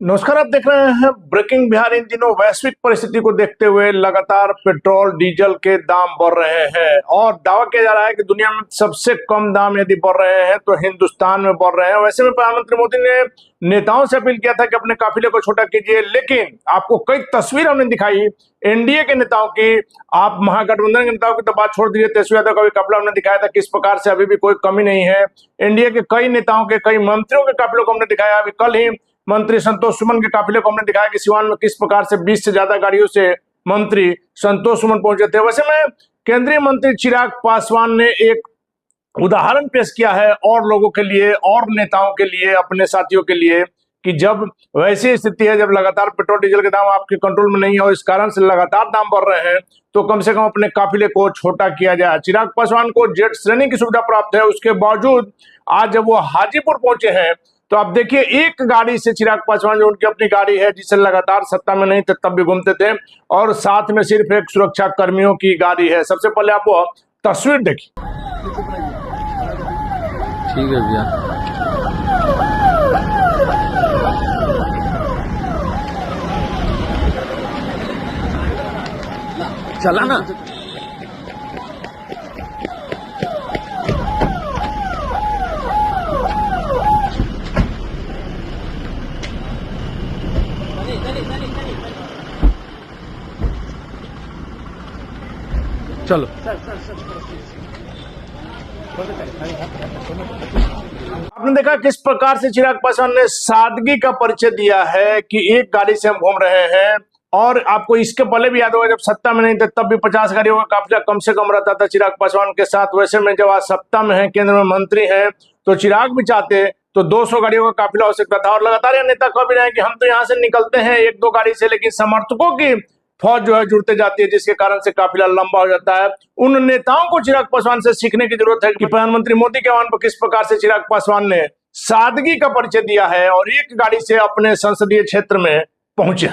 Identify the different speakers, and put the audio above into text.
Speaker 1: नमस्कार, आप देख रहे हैं ब्रेकिंग बिहार। इन दिनों वैश्विक परिस्थिति को देखते हुए लगातार पेट्रोल डीजल के दाम बढ़ रहे हैं और दावा किया जा रहा है कि दुनिया में सबसे कम दाम यदि बढ़ रहे हैं तो हिंदुस्तान में बढ़ रहे हैं। वैसे में प्रधानमंत्री मोदी ने नेताओं से अपील किया था कि अपने काफिले को छोटा कीजिए, लेकिन आपको कई तस्वीर हमने दिखाई एनडीए के नेताओं की। आप महागठबंधन के नेताओं की तो बात छोड़ दीजिए, तेजस्वी यादव का भी काफिला हमने दिखाया था किस प्रकार से अभी भी कोई कमी नहीं है। एनडीए के कई नेताओं के, कई मंत्रियों के काफिलों को हमने दिखाया। अभी कल ही मंत्री संतोष सुमन के काफिले को हमने दिखाया कि सिवान में किस प्रकार से 20 से ज्यादा गाड़ियों से मंत्री संतोष सुमन पहुंचे थे। वैसे में केंद्रीय मंत्री चिराग पासवान ने एक उदाहरण पेश किया है और लोगों के लिए और नेताओं के लिए, अपने साथियों के लिए, कि जब वैसी स्थिति है, जब लगातार पेट्रोल डीजल के दाम आपके कंट्रोल में नहीं है और इस कारण से लगातार दाम बढ़ रहे हैं, तो कम से कम अपने काफिले को छोटा किया जाए। चिराग पासवान को जेट श्रेणी की सुविधा प्राप्त है, उसके बावजूद आज जब वो हाजीपुर पहुंचे हैं तो आप देखिए एक गाड़ी से चिराग पासवान, जो उनकी अपनी गाड़ी है जिससे लगातार सत्ता में नहीं थे तब भी घूमते थे, और साथ में सिर्फ एक सुरक्षा कर्मियों की गाड़ी है। सबसे पहले आप वो तस्वीर देखिए।
Speaker 2: ठीक है भैया। चला ना। चलो।
Speaker 1: आपने देखा किस प्रकार से चिराग पासवान ने सादगी का परिचय दिया है कि एक गाड़ी से हम घूम रहे हैं। और आपको इसके पहले भी याद होगा, जब सत्ता में नहीं थे तब भी 50 गाड़ियों का काफिला कम से कम रहता था चिराग पासवान के साथ। वैसे में जब आज सत्ता में है, केंद्र में मंत्री हैं, तो चिराग भी चाहते तो 200 गाड़ियों का काफिला हो सकता था। और लगातार यह नेता कह भी रहे हैं कि हम तो यहाँ से निकलते हैं 1-2 गाड़ी से, लेकिन समर्थकों की फौज जो है जुड़ते जाती है, जिसके कारण से काफिला लंबा हो जाता है। उन नेताओं को चिराग पासवान से सीखने की जरूरत है कि प्रधानमंत्री मोदी के आह्वान पर किस प्रकार से चिराग पासवान ने सादगी का परिचय दिया है और एक गाड़ी से अपने संसदीय क्षेत्र में पहुंचे।